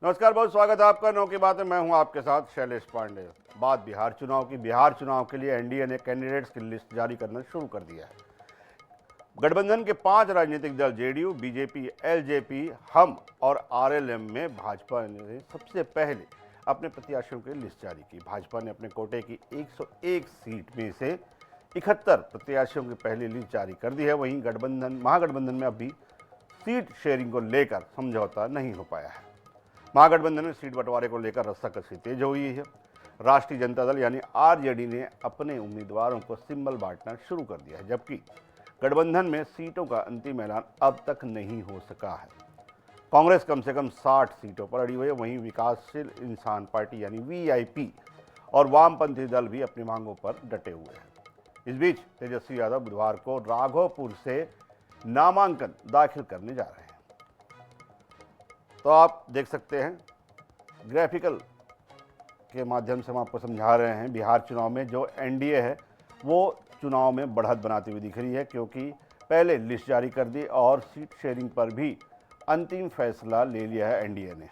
नमस्कार, बहुत स्वागत है आपका नौ की बात में। मैं हूं आपके साथ शैलेश पांडे। बात बिहार चुनाव की। बिहार चुनाव के लिए एनडीए ने कैंडिडेट्स की लिस्ट जारी करना शुरू कर दिया है। गठबंधन के 5 राजनीतिक दल जेडीयू, बीजेपी, एलजेपी, हम और आरएलएम में भाजपा ने सबसे पहले अपने प्रत्याशियों की लिस्ट जारी की। भाजपा ने अपने कोटे की 101 सीट में से 71 प्रत्याशियों की पहली लिस्ट जारी कर दी है। वहीं महागठबंधन में अभी सीट शेयरिंग को लेकर समझौता नहीं हो पाया है। महागठबंधन में सीट बंटवारे को लेकर रस्साकसी तेज हुई है। राष्ट्रीय जनता दल यानी आरजेडी ने अपने उम्मीदवारों को सिंबल बांटना शुरू कर दिया है, जबकि गठबंधन में सीटों का अंतिम ऐलान अब तक नहीं हो सका है। कांग्रेस कम से कम 60 सीटों पर अड़ी हुई है। वहीं विकासशील इंसान पार्टी यानी वीआईपी और वामपंथी दल भी अपनी मांगों पर डटे हुए हैं। इस बीच तेजस्वी यादव बुधवार को राघोपुर से नामांकन दाखिल करने जा रहे हैं। तो आप देख सकते हैं, ग्राफिकल के माध्यम से हम आपको समझा रहे हैं। बिहार चुनाव में जो एनडीए है वो चुनाव में बढ़त बनाती हुई दिख रही है, क्योंकि पहले लिस्ट जारी कर दी और सीट शेयरिंग पर भी अंतिम फैसला ले लिया है एनडीए ने।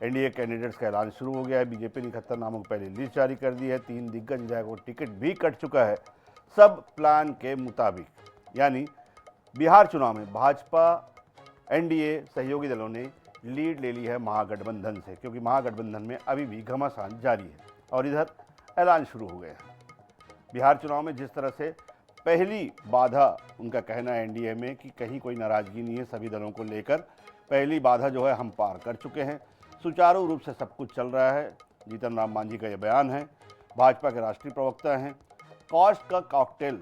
एनडीए कैंडिडेट्स का ऐलान शुरू हो गया है। बीजेपी ने 71 नामों की पहली लिस्ट जारी कर दी है। 3 दिग्गज विधायकों को टिकट भी कट चुका है। सब प्लान के मुताबिक, यानी बिहार चुनाव में भाजपा एनडीए सहयोगी दलों ने लीड ले ली है महागठबंधन से, क्योंकि महागठबंधन में अभी भी घमासान जारी है और इधर ऐलान शुरू हो गए हैं। बिहार चुनाव में जिस तरह से पहली बाधा, उनका कहना है एनडीए में कि कहीं कोई नाराजगी नहीं है सभी दलों को लेकर, पहली बाधा जो है हम पार कर चुके हैं, सुचारू रूप से सब कुछ चल रहा है। जीतन राम मांझी का यह बयान है। भाजपा के राष्ट्रीय प्रवक्ता हैं। कॉस्ट का कॉकटेल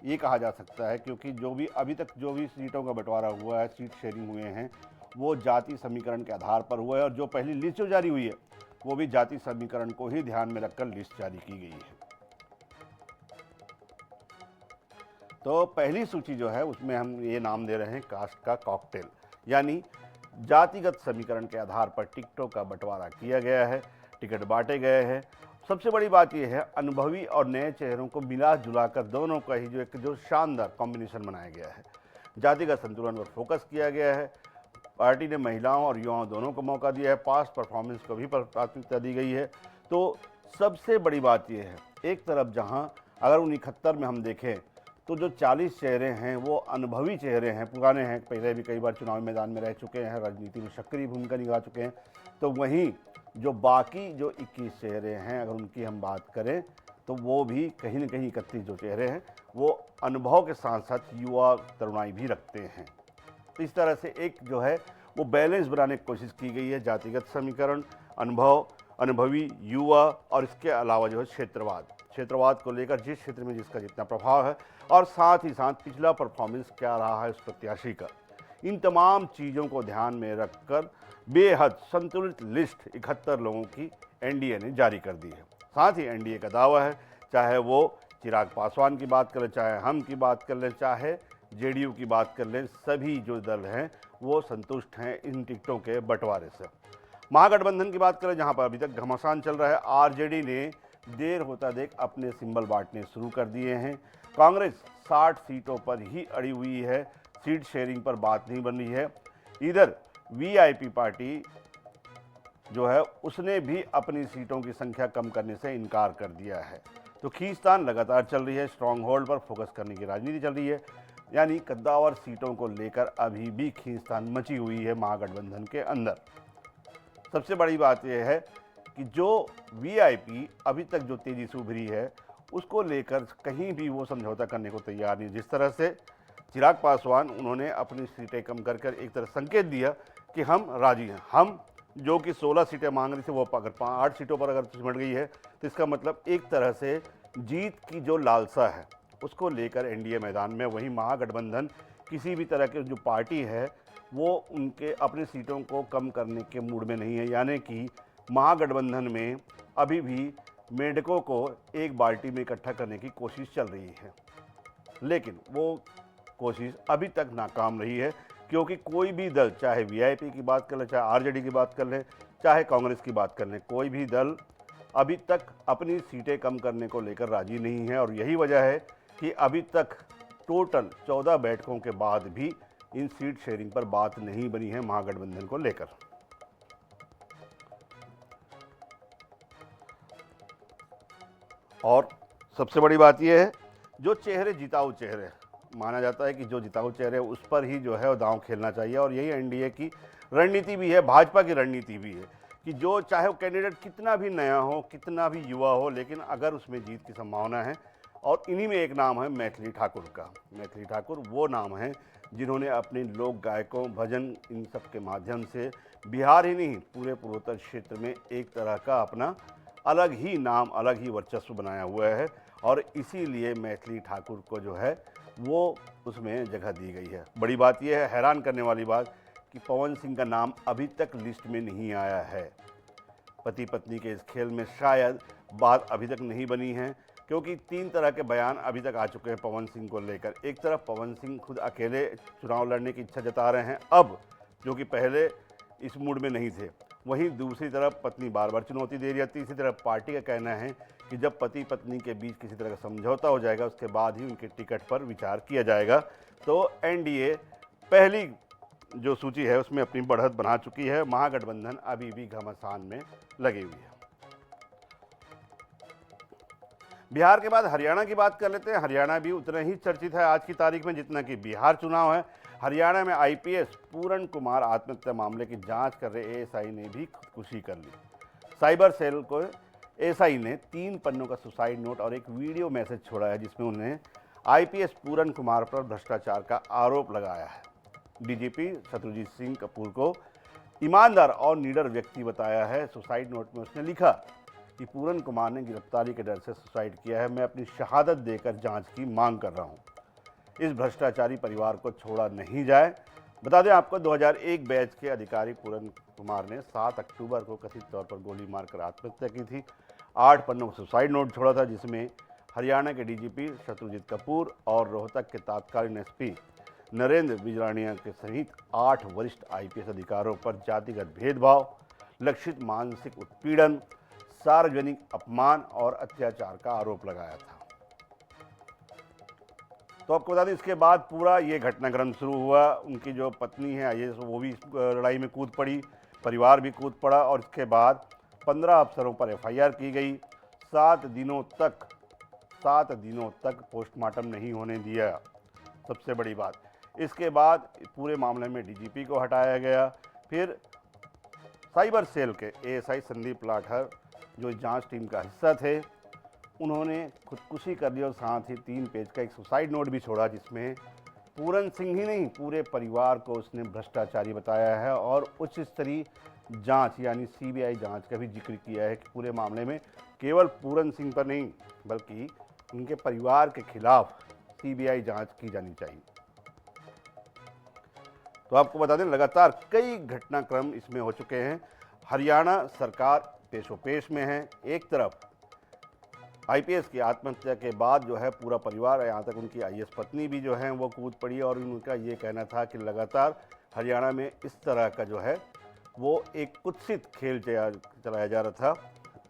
ये कहा जा सकता है, क्योंकि अभी तक जो भी सीटों का बंटवारा हुआ है, सीट शेयरिंग हुए हैं, वो जाति समीकरण के आधार पर हुआ है और जो पहली लिस्ट जो जारी हुई है वो भी जाति समीकरण को ही ध्यान में रखकर लिस्ट जारी की गई है। तो पहली सूची जो है उसमें हम ये नाम दे रहे हैं कास्ट का कॉकटेल, यानी जातिगत समीकरण के आधार पर टिकटों का बंटवारा किया गया है, टिकट बांटे गए हैं। सबसे बड़ी बात यह है, अनुभवी और नए चेहरों को मिला जुलाकर दोनों का ही जो शानदार कॉम्बिनेशन बनाया गया है। जातिगत संतुलन पर फोकस किया गया है। पार्टी ने महिलाओं और युवाओं दोनों को मौका दिया है। पास्ट परफॉर्मेंस को भी प्राथमिकता दी गई है। तो सबसे बड़ी बात यह है, एक तरफ जहां अगर उन 71 में हम देखें तो जो 40 चेहरे हैं वो अनुभवी चेहरे हैं, पुराने हैं, पहले भी कई बार चुनावी मैदान में रह चुके हैं, राजनीति में सक्रिय भूमिका निभा चुके हैं। तो वहीं जो बाकी जो 21 चेहरे हैं, अगर उनकी हम बात करें तो वो भी कहीं न कहीं 31 जो चेहरे हैं वो अनुभव के साथ साथ युवा तरुणाई भी रखते हैं। तो इस तरह से एक जो है वो बैलेंस बनाने की कोशिश की गई है। जातिगत समीकरण, अनुभव, अनुभवी, युवा और इसके अलावा जो है क्षेत्रवाद को लेकर जिस क्षेत्र में जिसका जितना प्रभाव है और साथ ही साथ पिछला परफॉर्मेंस क्या रहा है उस प्रत्याशी का, इन तमाम चीज़ों को ध्यान में रखकर बेहद संतुलित लिस्ट 71 लोगों की एनडीए ने जारी कर दी है। साथ ही एनडीए का दावा है, चाहे वो चिराग पासवान की बात कर लें, चाहे हम की बात कर लें, चाहे जेडीयू की बात कर लें, सभी जो दल हैं वो संतुष्ट हैं इन टिकटों के बंटवारे से। महागठबंधन की बात करें, जहां पर अभी तक घमासान चल रहा है, आरजेडी ने देर होता देख अपने सिंबल बांटने शुरू कर दिए हैं। कांग्रेस 60 सीटों पर ही अड़ी हुई है, सीट शेयरिंग पर बात नहीं बन रही है। इधर वीआईपी पार्टी जो है उसने भी अपनी सीटों की संख्या कम करने से इनकार कर दिया है। तो खींचतान लगातार चल रही है, स्ट्रॉन्ग होल्ड पर फोकस करने की राजनीति चल रही है, यानी कद्दावर सीटों को लेकर अभी भी खींचतान मची हुई है महागठबंधन के अंदर। सबसे बड़ी बात यह है कि जो वीआईपी अभी तक जो तेजी से उभरी है उसको लेकर कहीं भी वो समझौता करने को तैयार नहीं। जिस तरह से चिराग पासवान, उन्होंने अपनी सीटें कम कर एक तरह संकेत दिया कि हम राजी हैं। हम जो कि 16 सीटें मांग रहे थे वो अगर 8 सीटों पर अगर सिमट गई है तो इसका मतलब एक तरह से जीत की जो लालसा है उसको लेकर एनडीए मैदान में। वहीं महागठबंधन किसी भी तरह की जो पार्टी है वो उनके अपनी सीटों को कम करने के मूड में नहीं है, यानी कि महागठबंधन में अभी भी मेंढकों को एक बाल्टी में इकट्ठा करने की कोशिश चल रही है, लेकिन वो कोशिश अभी तक नाकाम रही है, क्योंकि कोई भी दल, चाहे वीआईपी की बात कर लें, चाहे आरजेडी की बात कर लें, चाहे कांग्रेस की बात कर लें, कोई भी दल अभी तक अपनी सीटें कम करने को लेकर राजी नहीं है। और यही वजह है कि अभी तक टोटल 14 बैठकों के बाद भी इन सीट शेयरिंग पर बात नहीं बनी है महागठबंधन को लेकर। और सबसे बड़ी बात यह है, जो चेहरे जिताऊ चेहरे माना जाता है कि जो जिताऊ चेहरे उस पर ही जो है वो दांव खेलना चाहिए, और यही एनडीए की रणनीति भी है, भाजपा की रणनीति भी है कि जो चाहे वो कैंडिडेट कितना भी नया हो, कितना भी युवा हो, लेकिन अगर उसमें जीत की संभावना है। और इन्हीं में एक नाम है मैथिली ठाकुर का। मैथिली ठाकुर वो नाम है जिन्होंने अपने लोक गायकों, भजन, इन सब के माध्यम से बिहार ही नहीं पूरे पूर्वोत्तर क्षेत्र में एक तरह का अपना अलग ही नाम, अलग ही वर्चस्व बनाया हुआ है, और इसीलिए मैथिली ठाकुर को जो है वो उसमें जगह दी गई है। बड़ी बात यह है, हैरान करने वाली बात, कि पवन सिंह का नाम अभी तक लिस्ट में नहीं आया है। पति पत्नी के इस खेल में शायद बात अभी तक नहीं बनी है, क्योंकि 3 तरह के बयान अभी तक आ चुके हैं पवन सिंह को लेकर। एक तरफ पवन सिंह खुद अकेले चुनाव लड़ने की इच्छा जता रहे हैं अब, जो कि पहले इस मूड में नहीं थे। वहीं दूसरी तरफ पत्नी बार बार चुनौती दे रही है। तीसरी तरफ पार्टी का कहना है कि जब पति पत्नी के बीच किसी तरह का समझौता हो जाएगा, उसके बाद ही उनके टिकट पर विचार किया जाएगा। तो एनडीए पहली जो सूची है उसमें अपनी बढ़त बना चुकी है। महागठबंधन अभी भी घमासान में लगी हुई है। बिहार के बाद हरियाणा की बात कर लेते हैं। हरियाणा भी उतना ही चर्चित है आज की तारीख में जितना कि बिहार चुनाव है। हरियाणा में आईपीएस पूरण कुमार आत्महत्या मामले की जांच कर रहे एएसआई ने भी खुदकुशी कर ली। साइबर सेल को एएसआई ने 3 पन्नों का सुसाइड नोट और एक वीडियो मैसेज छोड़ा है, जिसमें उन्हें आईपीएस पूरण कुमार पर भ्रष्टाचार का आरोप लगाया है। डीजीपी शत्रुजीत सिंह कपूर को ईमानदार और निडर व्यक्ति बताया है। सुसाइड नोट में उसने लिखा कि पूरन कुमार ने गिरफ्तारी के डर से सुसाइड किया है। मैं अपनी शहादत देकर जांच की मांग कर रहा हूं। इस भ्रष्टाचारी परिवार को छोड़ा नहीं जाए। बता दें आपको, 2001 बैच के अधिकारी पूरन कुमार ने 7 अक्टूबर को कथित तौर पर गोली मारकर आत्महत्या की थी। 8 पन्नों का सुसाइड नोट छोड़ा था, जिसमें हरियाणा के डीजीपी शत्रुजीत कपूर और रोहतक के तत्कालीन एसपी नरेंद्र बिजरानिया के सहित 8 वरिष्ठ आईपीएस अधिकारियों पर जातिगत भेदभाव, लक्षित मानसिक उत्पीड़न, सार्वजनिक अपमान और अत्याचार का आरोप लगाया था। तो आपको बता दें, इसके बाद पूरा ये घटनाक्रम शुरू हुआ। उनकी जो पत्नी है आईएएस, वो भी लड़ाई में कूद पड़ी, परिवार भी कूद पड़ा, और इसके बाद 15 अफसरों पर एफआईआर की गई। 7 दिनों तक पोस्टमार्टम नहीं होने दिया, सबसे बड़ी बात। इसके बाद पूरे मामले में डीजीपी को हटाया गया। फिर साइबर सेल के एएसआई संदीप लाठर, जो जांच टीम का हिस्सा थे, उन्होंने खुदकुशी कर ली और साथ ही 3 पेज का एक सुसाइड नोट भी छोड़ा, जिसमें पूरन सिंह ही नहीं पूरे परिवार को उसने भ्रष्टाचारी बताया है, और उच्च स्तरीय जांच यानी सीबीआई जांच का भी जिक्र किया है कि पूरे मामले में केवल पूरन सिंह पर नहीं बल्कि उनके परिवार के खिलाफ सीबीआई जांच की जानी चाहिए। तो आपको बता दें, लगातार कई घटनाक्रम इसमें हो चुके हैं। हरियाणा सरकार पेशोपेश में है। एक तरफ आईपीएस की आत्महत्या के बाद जो है पूरा परिवार, यहाँ तक उनकी आईएएस पत्नी भी जो है वो कूद पड़ी, और उनका ये कहना था कि लगातार हरियाणा में इस तरह का जो है वो एक कुत्सित खेल चलाया जा रहा था,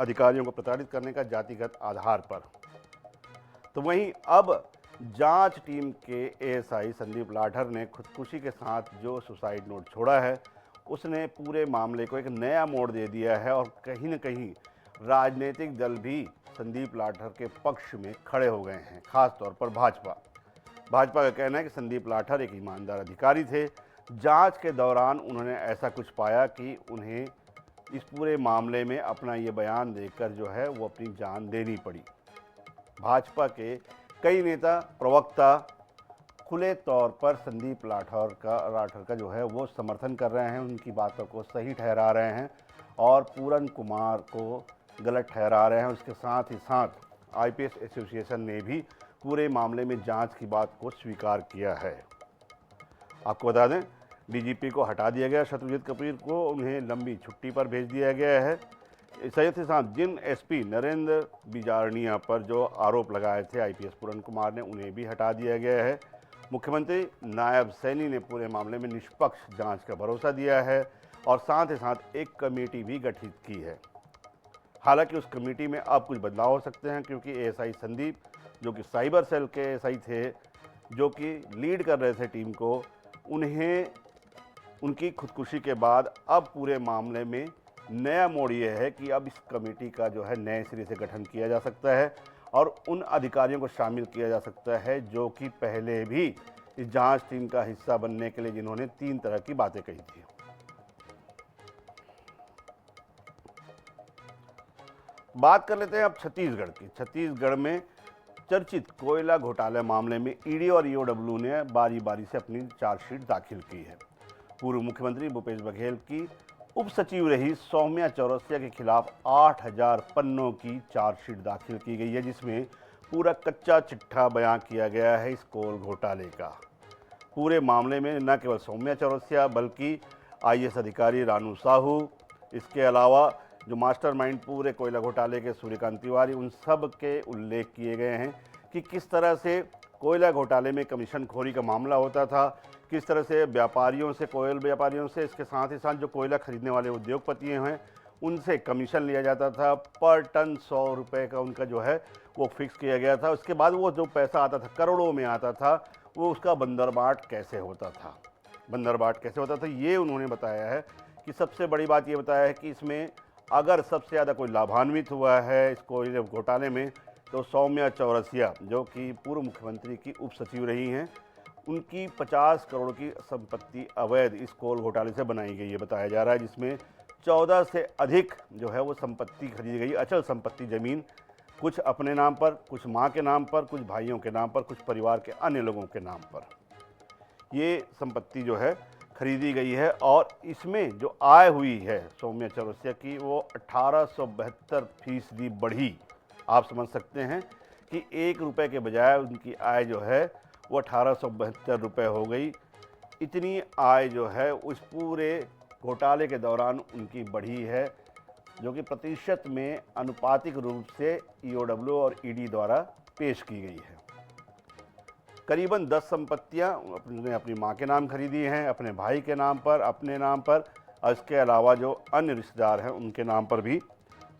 अधिकारियों को प्रताड़ित करने का जातिगत आधार पर। तो वहीं अब जांच टीम के एएसआई संदीप लाठर ने खुदकुशी के साथ जो सुसाइड नोट छोड़ा है, उसने पूरे मामले को एक नया मोड़ दे दिया है, और कहीं न कहीं राजनीतिक दल भी संदीप लाठर के पक्ष में खड़े हो गए हैं, खास तौर पर भाजपा का कहना है कि संदीप लाठर एक ईमानदार अधिकारी थे। जांच के दौरान उन्होंने ऐसा कुछ पाया कि उन्हें इस पूरे मामले में अपना ये बयान देकर जो है वो अपनी जान देनी पड़ी। भाजपा के कई नेता, प्रवक्ता खुले तौर पर संदीप लाठर का जो है वो समर्थन कर रहे हैं, उनकी बातों को सही ठहरा रहे हैं और पूरन कुमार को गलत ठहरा रहे हैं। उसके साथ ही साथ आईपीएस एसोसिएशन ने भी पूरे मामले में जांच की बात को स्वीकार किया है। आपको बता दें, डीजीपी को हटा दिया गया, शत्रुजीत कपूर को उन्हें लंबी छुट्टी पर भेज दिया गया है। साथ ही साथ जिन एसपी नरेंद्र बिजारनिया पर जो आरोप लगाए थे आईपीएस पूरन कुमार ने, उन्हें भी हटा दिया गया है। मुख्यमंत्री नायब सैनी ने पूरे मामले में निष्पक्ष जांच का भरोसा दिया है, और साथ ही साथ एक कमेटी भी गठित की है। हालांकि उस कमेटी में अब कुछ बदलाव हो सकते हैं, क्योंकि एएसआई संदीप, जो कि साइबर सेल के एएसआई थे, जो कि लीड कर रहे थे टीम को, उन्हें उनकी खुदकुशी के बाद अब पूरे मामले में नया मोड़ ये है कि अब इस कमेटी का जो है नए सिरे से गठन किया जा सकता है, और उन अधिकारियों को शामिल किया जा सकता है जो कि पहले भी इस जांच टीम का हिस्सा बनने के लिए जिन्होंने 3 तरह की बातें कही थी। बात कर लेते हैं अब छत्तीसगढ़ की। छत्तीसगढ़ में चर्चित कोयला घोटाला मामले में ईडी और ईओडब्ल्यू ने बारी बारी से अपनी चार्जशीट दाखिल की है। पूर्व मुख्यमंत्री भूपेश बघेल की उप सचिव रही सौम्या चौरसिया के खिलाफ 8000 पन्नों की चार्जशीट दाखिल की गई है, जिसमें पूरा कच्चा चिट्ठा बयां किया गया है इस कोल घोटाले का। पूरे मामले में न केवल सौम्या चौरसिया बल्कि आईएएस अधिकारी रानू साहू, इसके अलावा जो मास्टरमाइंड पूरे कोयला घोटाले के सूर्यकांत तिवारी, उन सब के उल्लेख किए गए हैं कि किस तरह से कोयला घोटाले में कमीशन खोरी का मामला होता था, किस तरह से व्यापारियों से, कोयल व्यापारियों से, इसके साथ ही साथ जो कोयला खरीदने वाले उद्योगपति हैं उनसे कमीशन लिया जाता था। पर टन 100 रुपये का उनका जो है वो फिक्स किया गया था। उसके बाद वो जो पैसा आता था, करोड़ों में आता था, वो उसका बंदरबाट कैसे होता था, ये उन्होंने बताया है। कि सबसे बड़ी बात ये बताया है कि इसमें अगर सबसे ज़्यादा कोई लाभान्वित हुआ है इस कोयले घोटाले में तो सौम्या चौरसिया, जो कि पूर्व मुख्यमंत्री की उप सचिव रही हैं, उनकी 50 करोड़ की संपत्ति अवैध इस कोल घोटाले से बनाई गई है, बताया जा रहा है, जिसमें 14 से अधिक जो है वो संपत्ति खरीदी गई, अचल संपत्ति, ज़मीन, कुछ अपने नाम पर, कुछ मां के नाम पर, कुछ भाइयों के नाम पर, कुछ परिवार के अन्य लोगों के नाम पर ये संपत्ति जो है खरीदी गई है। और इसमें जो आय हुई है सौम्या चौरसिया की वो 1872% बढ़ी। आप समझ सकते हैं कि 1 रुपये के बजाय उनकी आय जो है वो 1872 रुपये हो गई। इतनी आय जो है उस पूरे घोटाले के दौरान उनकी बढ़ी है, जो कि प्रतिशत में अनुपातिक रूप से ईओडब्ल्यू और ईडी द्वारा पेश की गई है। करीबन 10 संपत्तियां उसने अपनी मां के नाम खरीदी हैं, अपने भाई के नाम पर, अपने नाम पर, और इसके अलावा जो अन्य रिश्तेदार हैं उनके नाम पर भी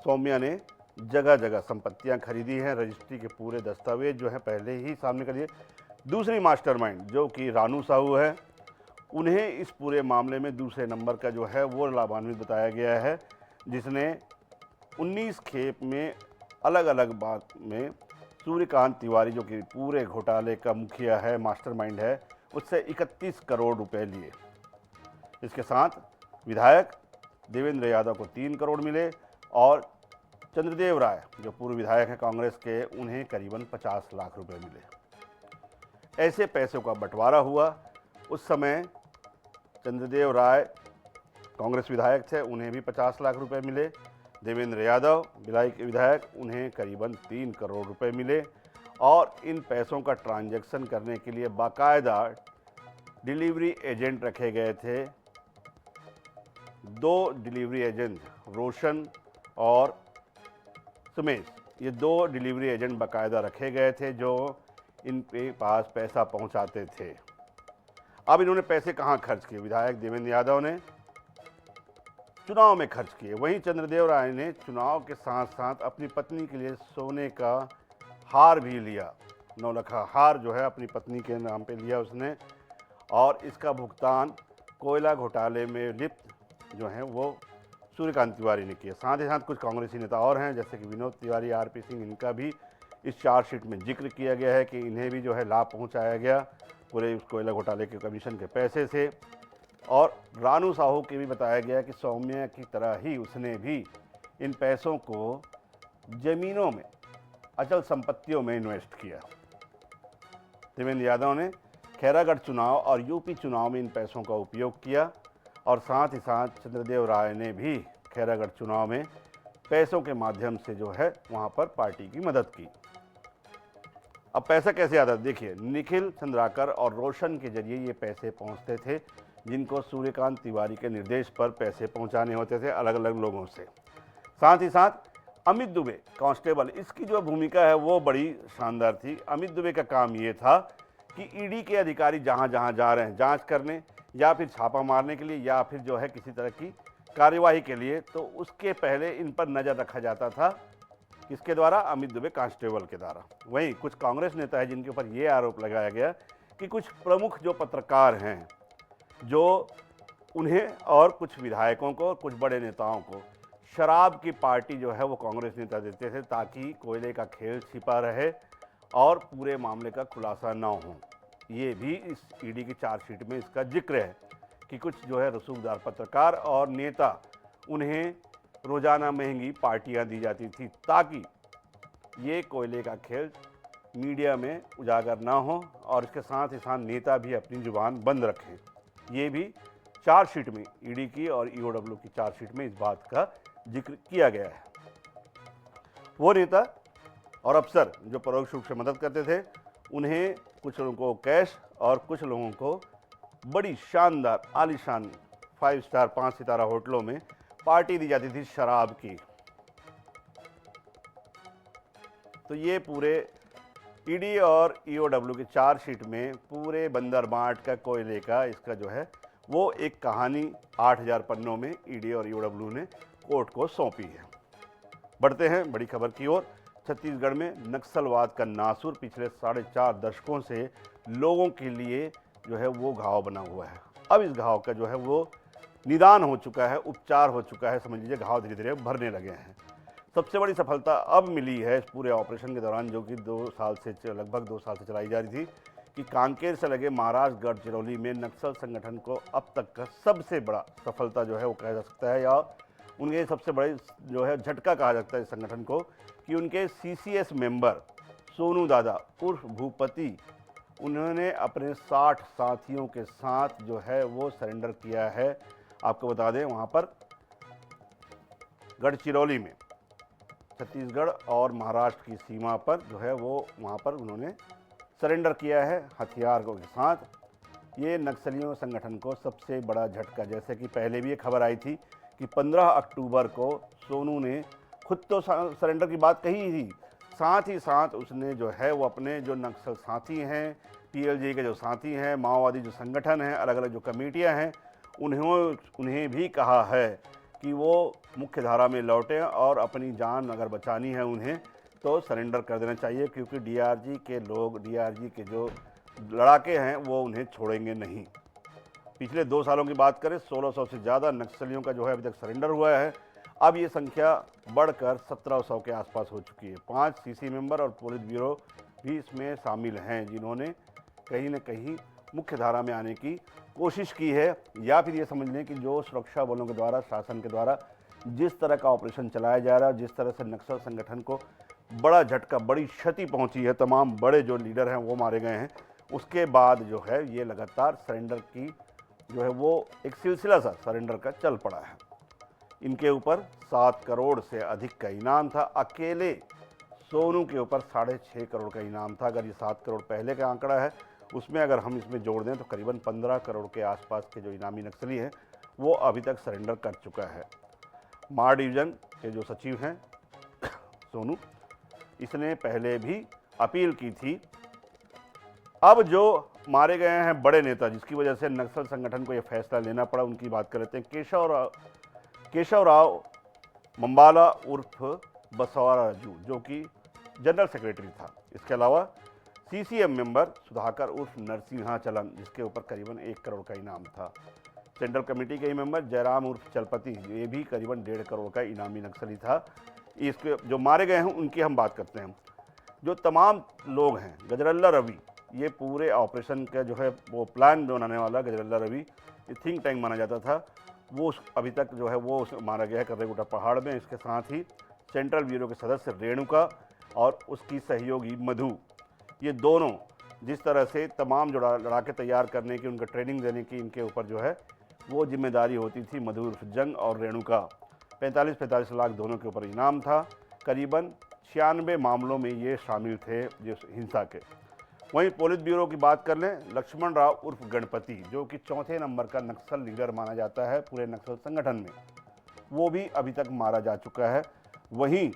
सौम्या ने जगह जगह संपत्तियां खरीदी हैं। रजिस्ट्री के पूरे दस्तावेज जो हैं पहले ही सामने कर दिए। दूसरी मास्टरमाइंड जो कि रानू साहू है, उन्हें इस पूरे मामले में दूसरे नंबर का जो है वो लाभान्वित बताया गया है, जिसने 19 खेप में अलग अलग बात में सूर्यकांत तिवारी, जो कि पूरे घोटाले का मुखिया है, मास्टरमाइंड है, उससे 31 करोड़ रुपए लिए। इसके साथ विधायक देवेंद्र यादव को 3 करोड़ मिले और चंद्रदेव राय जो पूर्व विधायक हैं कांग्रेस के, उन्हें करीबन 50 लाख रुपए मिले। ऐसे पैसों का बंटवारा हुआ। उस समय चंद्रदेव राय कांग्रेस विधायक थे, उन्हें भी 50 लाख रुपए मिले। देवेंद्र यादव विधायक, उन्हें करीबन 3 करोड़ रुपए मिले। और इन पैसों का ट्रांजैक्शन करने के लिए बाकायदा डिलीवरी एजेंट रखे गए थे। 2 डिलीवरी एजेंट, रोशन और सुमेश, ये 2 डिलीवरी एजेंट बाकायदा रखे गए थे जो इनके पास पैसा पहुंचाते थे। अब इन्होंने पैसे कहाँ खर्च किए? विधायक देवेंद्र यादव ने चुनाव में खर्च किए। वहीं चंद्रदेव राय ने चुनाव के साथ साथ अपनी पत्नी के लिए सोने का हार भी लिया। 9 लाख हार जो है अपनी पत्नी के नाम पे लिया उसने, और इसका भुगतान कोयला घोटाले में लिप्त जो हैं वो सूर्यकांत तिवारी ने किया। साथ ही साथ कुछ कांग्रेसी नेता और हैं, जैसे कि विनोद तिवारी, आरपी सिंह, इनका भी इस चार्जशीट में जिक्र किया गया है कि इन्हें भी जो है लाभ पहुंचाया गया पूरे उस कोयला घोटाले के कमीशन के पैसे से। और रानू साहू के भी बताया गया कि सौम्या की तरह ही उसने भी इन पैसों को ज़मीनों में, अचल संपत्तियों में इन्वेस्ट किया। देवेंद्र यादव ने खैरागढ़ चुनाव और यूपी चुनाव में इन पैसों का उपयोग किया, और साथ ही साथ चंद्रदेव राय ने भी खैरागढ़ चुनाव में पैसों के माध्यम से जो है वहाँ पर पार्टी की मदद की। अब पैसा कैसे आता? देखिए, निखिल चंद्राकर और रोशन के जरिए ये पैसे पहुँचते थे, जिनको सूर्यकांत तिवारी के निर्देश पर पैसे पहुंचाने होते थे अलग अलग लोगों से। साथ ही साथ अमित दुबे कांस्टेबल, इसकी जो भूमिका है वो बड़ी शानदार थी। अमित दुबे का काम ये था कि ईडी के अधिकारी जहां जहां जा रहे हैं जांच करने या फिर छापा मारने के लिए या फिर जो है किसी तरह की कार्यवाही के लिए, तो उसके पहले इन पर नज़र रखा जाता था। किसके द्वारा? अमित दुबे कांस्टेबल के द्वारा। वहीं कुछ कांग्रेस नेता है जिनके ऊपर ये आरोप लगाया गया कि कुछ प्रमुख जो पत्रकार हैं, जो उन्हें और कुछ विधायकों को, कुछ बड़े नेताओं को शराब की पार्टी जो है वो कांग्रेस नेता देते थे ताकि कोयले का खेल छिपा रहे और पूरे मामले का खुलासा ना हो। ये भी इस ईडी की चार्जशीट में इसका जिक्र है कि कुछ जो है रसूखदार पत्रकार और नेता, उन्हें रोजाना महंगी पार्टियां दी जाती थी ताकि ये कोयले का खेल मीडिया में उजागर ना हो और इसके साथ ही साथ नेता भी अपनी जुबान बंद रखें। ये भी चार्जशीट में, ईडी की और ईओडब्ल्यू की चार्जशीट में इस बात का जिक्र किया गया है। वो नेता और अफसर जो परोक्ष रूप से मदद करते थे, उन्हें कुछ लोगों को कैश और कुछ लोगों को बड़ी शानदार आलीशान 5 स्टार 5 सितारा होटलों में पार्टी दी जाती थी शराब की। तो ये पूरे ईडी और ईओडब्ल्यू की चार्जशीट में पूरे बंदरबाट का कोयले का इसका जो है वो एक कहानी 8000 पन्नों में ईडी और ईओडब्ल्यू ने कोर्ट को सौंपी है। बढ़ते हैं बड़ी खबर की ओर। छत्तीसगढ़ में नक्सलवाद का नासूर पिछले 4.5 दशकों से लोगों के लिए जो है वो घाव बना हुआ है। अब इस घाव का जो है वो निदान हो चुका है, उपचार हो चुका है, समझ लीजिए घाव धीरे धीरे भरने लगे हैं। सबसे बड़ी सफलता अब मिली है इस पूरे ऑपरेशन के दौरान, जो कि लगभग 2 साल से चलाई जा रही थी, कि कांकेर से लगे महाराष्ट्र गढ़चिरौली में नक्सल संगठन को अब तक का सबसे बड़ा सफलता जो है वो कहा जा सकता है, या उनके सबसे बड़े जो है झटका कहा जाता है इस संगठन को, कि उनके सीसीएस मेंबर सोनू दादा उर्फ भूपति, उन्होंने अपने 60 साथियों के साथ जो है वो सरेंडर किया है। आपको बता दें वहाँ पर गढ़चिरौली में छत्तीसगढ़ और महाराष्ट्र की सीमा पर जो है वो वहाँ पर उन्होंने सरेंडर किया है हथियार के साथ। ये नक्सलियों संगठन को सबसे बड़ा झटका, जैसे कि पहले भी ये खबर आई थी कि 15 अक्टूबर को सोनू ने खुद तो सरेंडर की बात कही थी, साथ ही साथ उसने जो है वो अपने जो नक्सल साथी हैं, पीएलजे के जो साथी हैं, माओवादी जो संगठन हैं, अलग अलग जो कमेटियां हैं, उन्हें भी कहा है कि वो मुख्य धारा में लौटें और अपनी जान अगर बचानी है उन्हें तो सरेंडर कर देना चाहिए, क्योंकि डीआरजी के लोग, डीआरजी के जो लड़ाके हैं वो उन्हें छोड़ेंगे नहीं। पिछले 2 सालों की बात करें, 1600 से ज़्यादा नक्सलियों का जो है अभी तक सरेंडर हुआ है। अब ये संख्या बढ़कर 1700 के आसपास हो चुकी है। 5 सीसी मेंबर और पुलिस ब्यूरो भी इसमें शामिल हैं, जिन्होंने कहीं न कहीं मुख्य धारा में आने की कोशिश की है, या फिर ये समझ लें कि जो सुरक्षा बलों के द्वारा, शासन के द्वारा जिस तरह का ऑपरेशन चलाया जा रहा है, जिस तरह से नक्सल संगठन को बड़ा झटका, बड़ी क्षति पहुंची है, तमाम बड़े जो लीडर हैं वो मारे गए हैं, उसके बाद जो है ये लगातार सरेंडर की जो है वो एक सिलसिला सा सरेंडर का चल पड़ा है। इनके ऊपर 7 करोड़ से अधिक का इनाम था। अकेले सोनू के ऊपर 6.5 करोड़ का इनाम था। अगर ये 7 करोड़ पहले का आंकड़ा है, उसमें अगर हम इसमें जोड़ दें तो करीबन 15 करोड़ के आसपास के जो इनामी नक्सली हैं वो अभी तक सरेंडर कर चुका है। मार डिवीज़न के जो सचिव हैं सोनू, इसने पहले भी अपील की थी। अब जो मारे गए हैं बड़े नेता, जिसकी वजह से नक्सल संगठन को यह फैसला लेना पड़ा, उनकी बात कर लेते हैं। केशव राव मंबाला उर्फ बसवराजू, जो कि जनरल सेक्रेटरी था। इसके अलावा सीसीएम मेंबर सुधाकर उर्फ नरसिंहाचलन, जिसके ऊपर करीबन 1 करोड़ का इनाम था। सेंट्रल कमेटी के ही मेंबर जयराम उर्फ चलपति, ये भी करीबन 1.5 करोड़ का इनामी नक्सली था। इसके जो मारे गए हैं उनकी हम बात करते हैं। जो तमाम लोग हैं, गजरल्ला रवि, ये पूरे ऑपरेशन का जो है वो प्लान बनाने वाला गजरल्ला रवि, ये थिंक टैंक माना जाता था, वो अभी तक जो है वो मारा गया है कर्रेगुटा पहाड़ में। इसके साथ ही सेंट्रल ब्यूरो के सदस्य रेणुका और उसकी सहयोगी मधु, ये दोनों जिस तरह से तमाम जो लड़ाके तैयार करने की, उनका ट्रेनिंग देने की इनके ऊपर जो है वो जिम्मेदारी होती थी। मधु उर्फ जंग और रेणुका, 45-45 लाख दोनों के ऊपर इनाम था। करीबन 96 मामलों में ये शामिल थे जिस हिंसा के। वहीं पुलिस ब्यूरो की बात कर लें, लक्ष्मण राव उर्फ गणपति, जो कि 4थे नंबर का नक्सल लीडर माना जाता है पूरे नक्सल संगठन में, वो भी अभी तक मारा जा चुका है। वहीं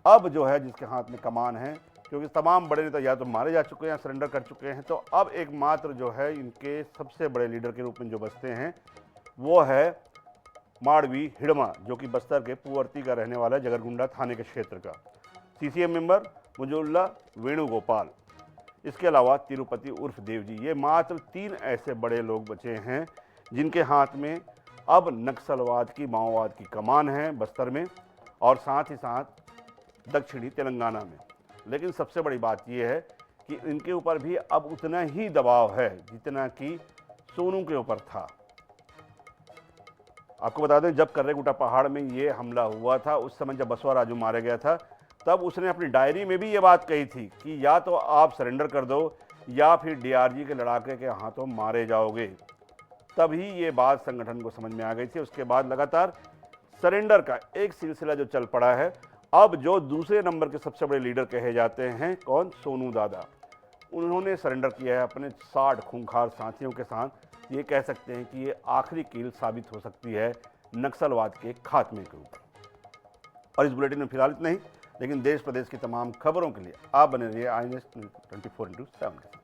अब जो है जिसके हाथ में कमान है, क्योंकि तमाम बड़े नेता या तो मारे जा चुके हैं, सरेंडर कर चुके हैं, तो अब एकमात्र जो है इनके सबसे बड़े लीडर के रूप में जो बसते हैं वो है माड़वी हिड़मा, जो कि बस्तर के पुअर्ती का रहने वाला है, जगरगुंडा थाने के क्षेत्र का। CCM member Mujulla Venugopal. इसके अलावा तिरुपति उर्फ देवजी, ये मात्र 3 ऐसे बड़े लोग बचे हैं जिनके हाथ में अब नक्सलवाद की, माओवाद की कमान है बस्तर में और साथ ही साथ दक्षिणी तेलंगाना में। लेकिन सबसे बड़ी बात यह है कि इनके ऊपर भी अब उतना ही दबाव है जितना कि सोनू के ऊपर था। आपको बता दें, जब कर्रेगुटा पहाड़ में ये हमला हुआ था, उस समय जब बसवा राजू मारा गया था, तब उसने अपनी डायरी में भी ये बात कही थी कि या तो आप सरेंडर कर दो या फिर डीआरजी के लड़ाके के हाथों मारे जाओगे। तभी ये बात संगठन को समझ में आ गई थी। उसके बाद लगातार सरेंडर का एक सिलसिला जो चल पड़ा है। अब जो दूसरे नंबर के सबसे बड़े लीडर कहे जाते हैं, कौन? सोनू दादा। उन्होंने सरेंडर किया है अपने 60 खूंखार साथियों के साथ। ये कह सकते हैं कि ये आखिरी कील साबित हो सकती है नक्सलवाद के खात्मे के ऊपर। और इस बुलेटिन में फिलहाल इतना ही, लेकिन देश प्रदेश की तमाम खबरों के लिए आप बने रहिए INS 24/7 के साथ।